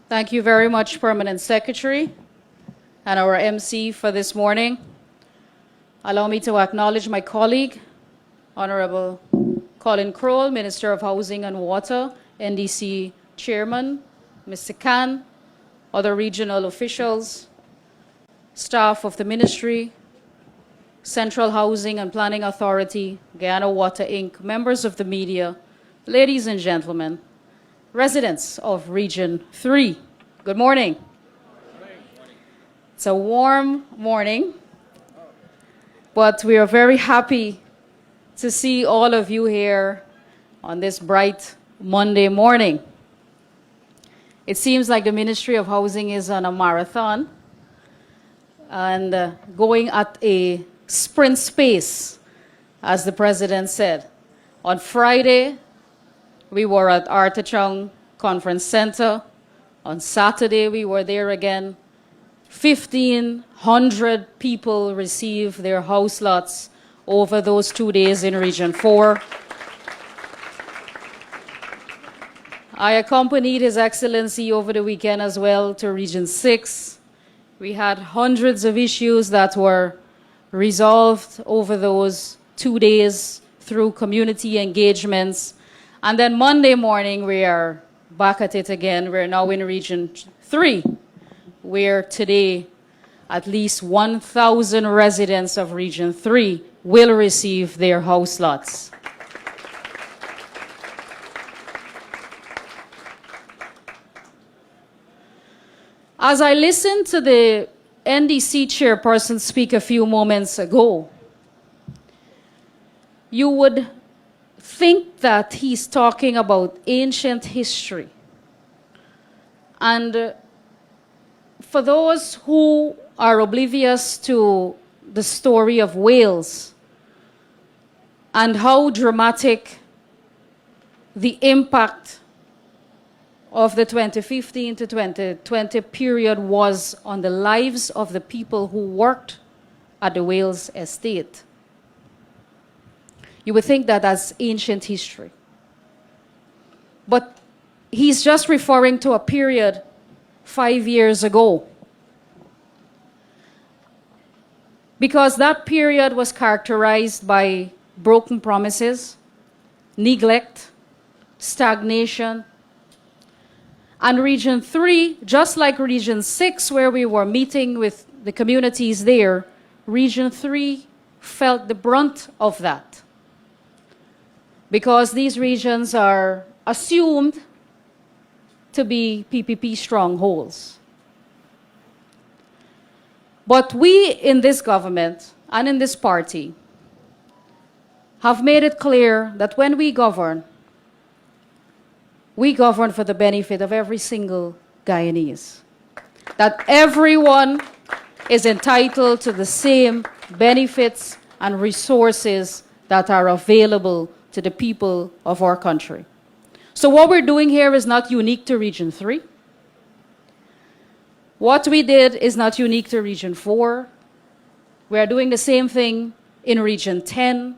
Thank you very much, Permanent Secretary and our MC for this morning. Allow me to acknowledge my colleague, Honorable Colin Crowell, Minister of Housing and Water, NDC Chairman, Mr. Khan, other regional officials, staff of the Ministry, Central Housing and Planning Authority, Guyana Water Inc., members of the media, ladies and gentlemen, residents of Region 3, good morning. It's a warm morning, but we are very happy to see all of you here on this bright Monday morning. It seems like the Ministry of Housing is on a marathon and going at a sprint pace, as the President said. On Friday, we were at Artachong Conference Center. On Saturday, we were there again. 1,500 people received their house lots over those 2 days in Region 4. I accompanied His Excellency over the weekend as well to Region 6. We had hundreds of issues that were resolved over those 2 days through community engagements. And then Monday morning, we are back at it again. We're now in Region 3, where today at least 1,000 residents of Region 3 will receive their house lots. As I listened to the NDC chairperson speak a few moments ago, you would think that he's talking about ancient history. And for those who are oblivious to the story of Wales and how dramatic the impact of the 2015 to 2020 period was on the lives of the people who worked at the Wales estate, you would think that that's ancient history. But he's just referring to a period 5 years ago, because that period was characterized by broken promises, neglect, stagnation. And Region 3, just like Region 6, where we were meeting with the communities there, Region 3 felt the brunt of that, because these regions are assumed to be PPP strongholds. But we in this government and in this party have made it clear that when we govern for the benefit of every single Guyanese. That everyone is entitled to the same benefits and resources that are available to the people of our country. So what we're doing here is not unique to Region 3. What we did is not unique to Region 4. We are doing the same thing in Region 10.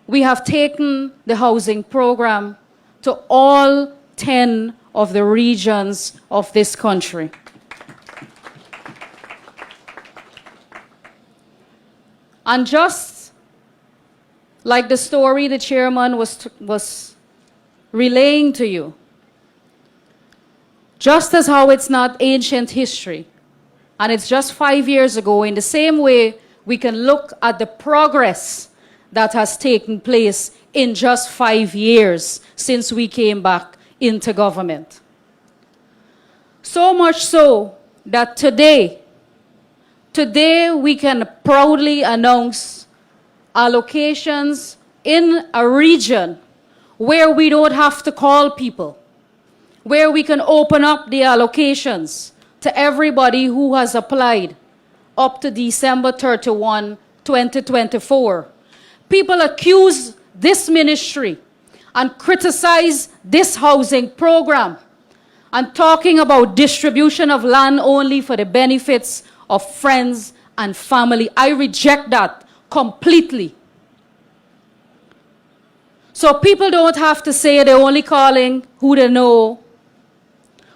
We have taken the housing program to all 10 of the regions of this country. And just like the story the chairman was relaying to you, just as how it's not ancient history, and it's just 5 years ago, in the same way, we can look at the progress that has taken place in just 5 years since we came back into government. So much so that today we can proudly announce allocations in a region where we don't have to call people, where we can open up the allocations to everybody who has applied up to December 31, 2024. People accuse this ministry and criticize this housing program and talking about distribution of land only for the benefits of friends and family. I reject that completely. So people don't have to say they're only calling who they know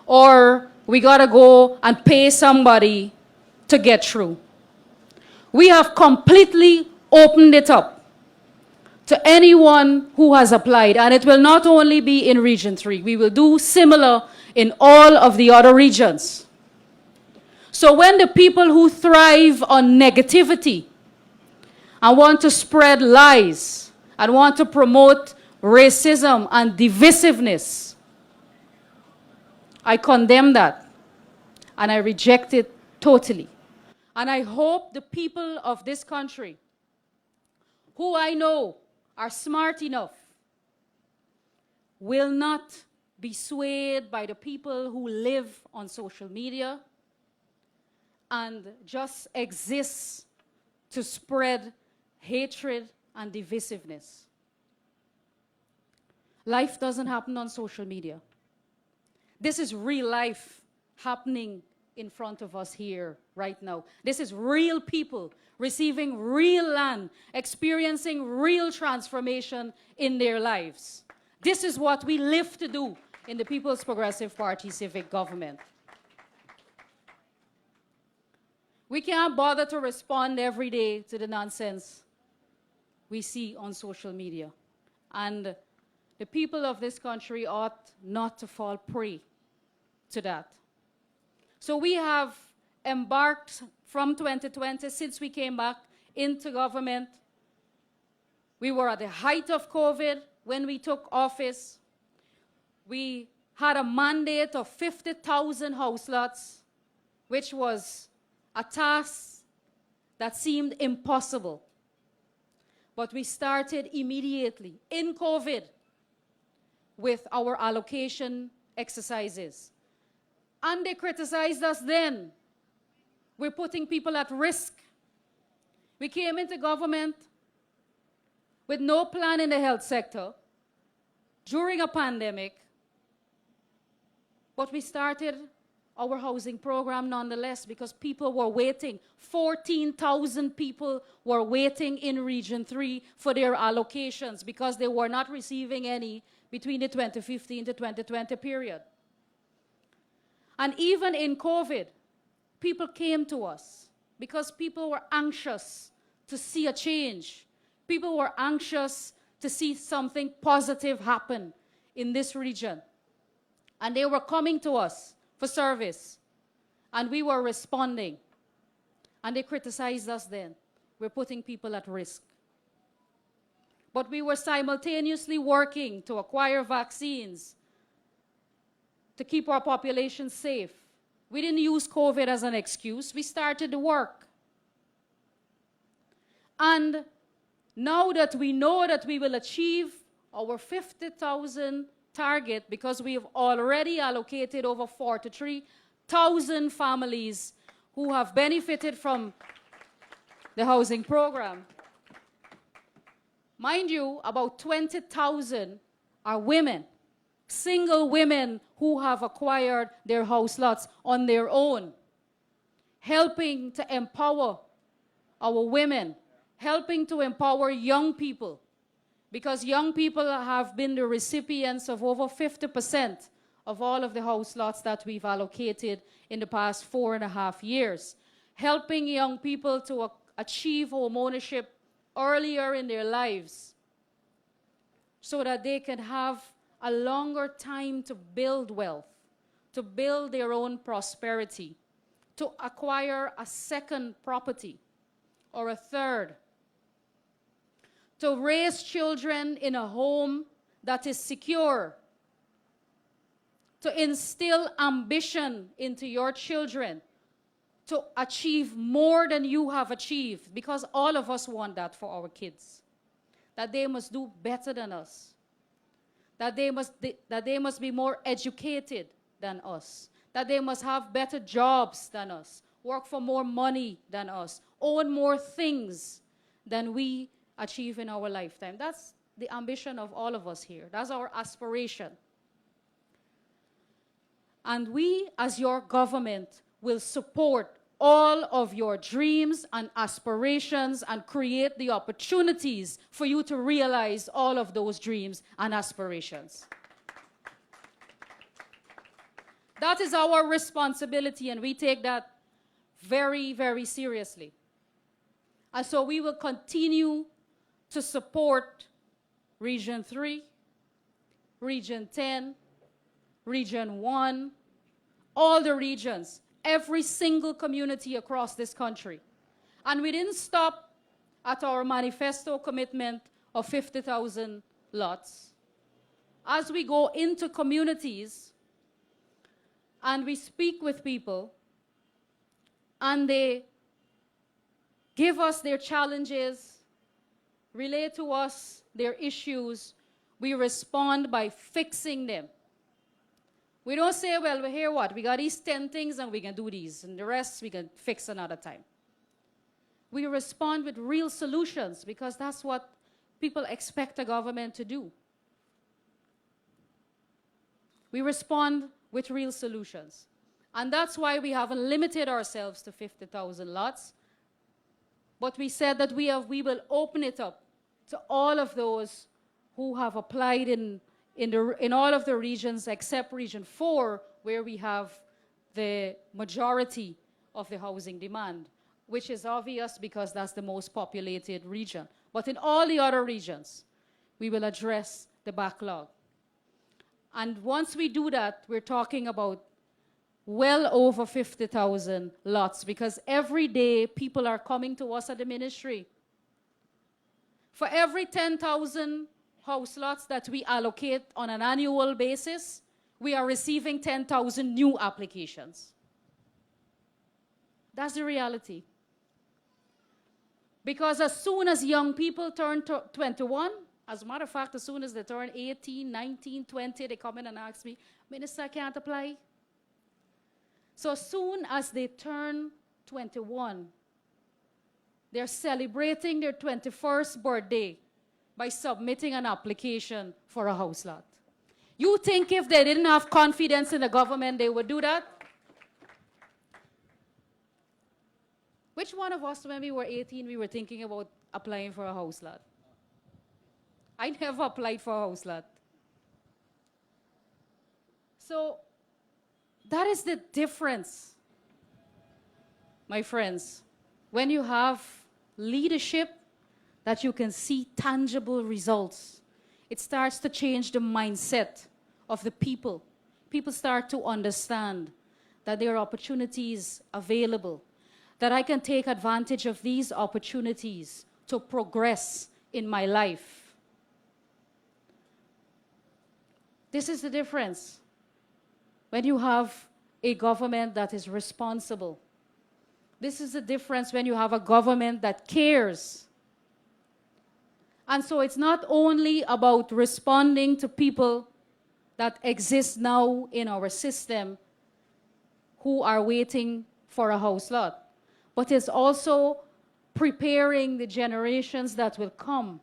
or we gotta go and pay somebody to get through. We have completely opened it up to anyone who has applied, and it will not only be in Region 3. We will do similar in all of the other regions. So when the people who thrive on negativity and want to spread lies and want to promote racism and divisiveness, I condemn that and I reject it totally. And I hope the people of this country, who I know are smart enough, will not be swayed by the people who live on social media and just exist to spread hatred and divisiveness. Life doesn't happen on social media. This is real life happening in front of us here right now. This is real people receiving real land, experiencing real transformation in their lives. This is what we live to do in the People's Progressive Party civic government. We can't bother to respond every day to the nonsense we see on social media. And the people of this country ought not to fall prey to that. So we have embarked from 2020, since we came back into government. We were at the height of COVID when we took office. We had a mandate of 50,000 house lots, which was a task that seemed impossible. But we started immediately in COVID with our allocation exercises. And they criticized us then. We're putting people at risk. We came into government with no plan in the health sector during a pandemic, but we started our housing program nonetheless because people were waiting. 14,000 people were waiting in Region 3 for their allocations because they were not receiving any between the 2015 to 2020 period. And even in COVID, people came to us because people were anxious to see a change. People were anxious to see something positive happen in this region. And they were coming to us for service. And we were responding. And they criticized us then. We're putting people at risk. But we were simultaneously working to acquire vaccines to keep our population safe. We didn't use COVID as an excuse. We started the work. And now that we know that we will achieve our 50,000 target, because we have already allocated over 43,000 families who have benefited from the housing program. Mind you, about 20,000 are women, single women who have acquired their house lots on their own, helping to empower our women, helping to empower young people, because young people have been the recipients of over 50% of all of the house lots that we've allocated in the past 4.5 years, helping young people to achieve home ownership earlier in their lives so that they can have a longer time to build wealth, to build their own prosperity, to acquire a second property or a third, to raise children in a home that is secure, to instill ambition into your children, to achieve more than you have achieved, because all of us want that for our kids, that they must do better than us, that they must be more educated than us, that they must have better jobs than us, work for more money than us, own more things than we achieve in our lifetime. That's the ambition of all of us here. That's our aspiration. And we, as your government, will support all of your dreams and aspirations and create the opportunities for you to realize all of those dreams and aspirations. That is our responsibility, and we take that very, very seriously. And so we will continue to support Region 3, Region 10, Region 1, all the regions, every single community across this country. And we didn't stop at our manifesto commitment of 50,000 lots. As we go into communities and we speak with people and they give us their challenges, relate to us their issues, we respond by fixing them. We don't say, well, we hear what? We got these 10 things and we can do these, and the rest we can fix another time. We respond with real solutions because that's what people expect a government to do. We respond with real solutions. And that's why we haven't limited ourselves to 50,000 lots. But we said that we will open it up to all of those who have applied in all of the regions except Region 4, where we have the majority of the housing demand, which is obvious because that's the most populated region. But in all the other regions, we will address the backlog. And once we do that, we're talking about well over 50,000 lots, because every day people are coming to us at the ministry. For every 10,000 house lots that we allocate on an annual basis, we are receiving 10,000 new applications. That's the reality. Because as soon as young people turn 21, as a matter of fact, as soon as they turn 18, 19, 20, they come in and ask me, Minister, I can't apply. So as soon as they turn 21, they're celebrating their 21st birthday by submitting an application for a house lot. You think if they didn't have confidence in the government, they would do that? Which one of us, when we were 18, we were thinking about applying for a house lot? I never applied for a house lot. So that is the difference, my friends. When you have leadership that you can see tangible results, it starts to change the mindset of the people. People start to understand that there are opportunities available, that I can take advantage of these opportunities to progress in my life. This is the difference. When you have a government that is responsible. This is the difference when you have a government that cares. And so it's not only about responding to people that exist now in our system who are waiting for a house lot, but it's also preparing the generations that will come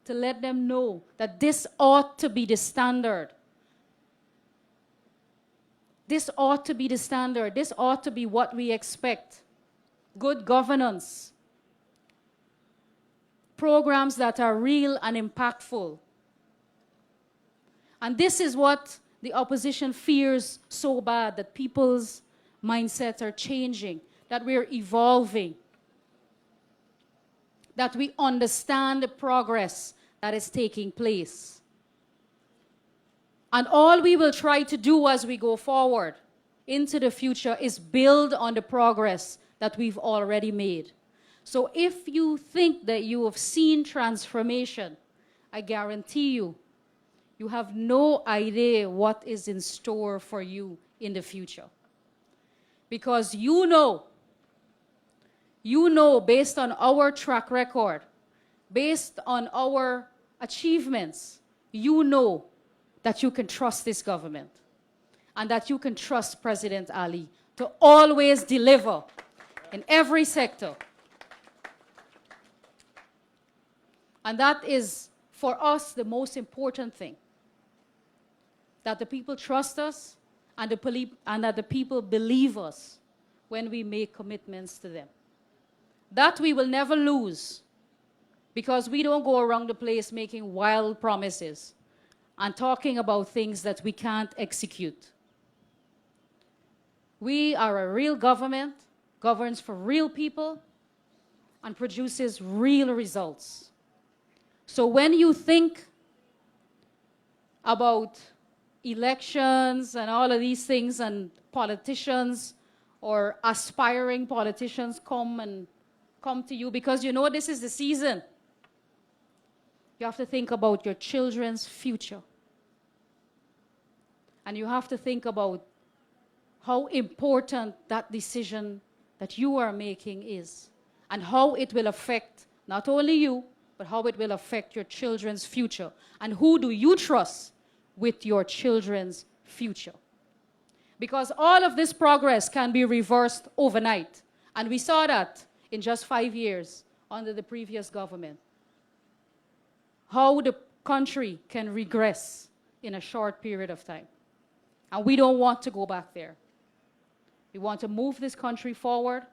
to let them know that this ought to be the standard. This ought to be the standard. This ought to be what we expect. Good governance. Programs that are real and impactful. And this is what the opposition fears so bad, that people's mindsets are changing, that we're evolving, that we understand the progress that is taking place. And all we will try to do as we go forward into the future is build on the progress that we've already made. So if you think that you have seen transformation, I guarantee you, you have no idea what is in store for you in the future. Because you know based on our track record, based on our achievements, you know that you can trust this government and that you can trust President Ali to always deliver in every sector. And that is, for us, the most important thing. That the people trust us and that the people believe us when we make commitments to them. That we will never lose, because we don't go around the place making wild promises and talking about things that we can't execute. We are a real government, governs for real people, and produces real results. So when you think about elections and all of these things and politicians or aspiring politicians come to you because you know this is the season, you have to think about your children's future. And you have to think about how important that decision that you are making is and how it will affect not only you, but how it will affect your children's future. And who do you trust with your children's future? Because all of this progress can be reversed overnight. And we saw that in just 5 years under the previous government. How the country can regress in a short period of time. And we don't want to go back there. We want to move this country forward,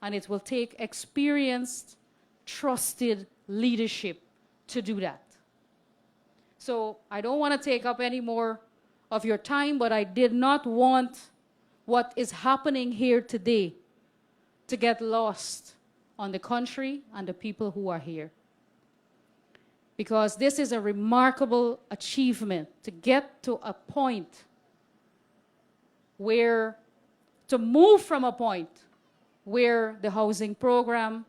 and it will take experienced, trusted leadership to do that. So I don't want to take up any more of your time, but I did not want what is happening here today to get lost on the country and the people who are here. Because this is a remarkable achievement to get to a point where, to move from a point where the housing program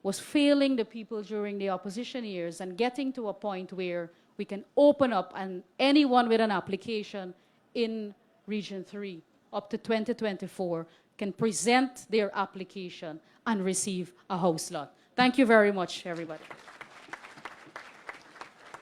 was failing the people during the opposition years and getting to a point where we can open up and anyone with an application in Region 3 up to 2024 can present their application and receive a house lot. Thank you very much, everybody.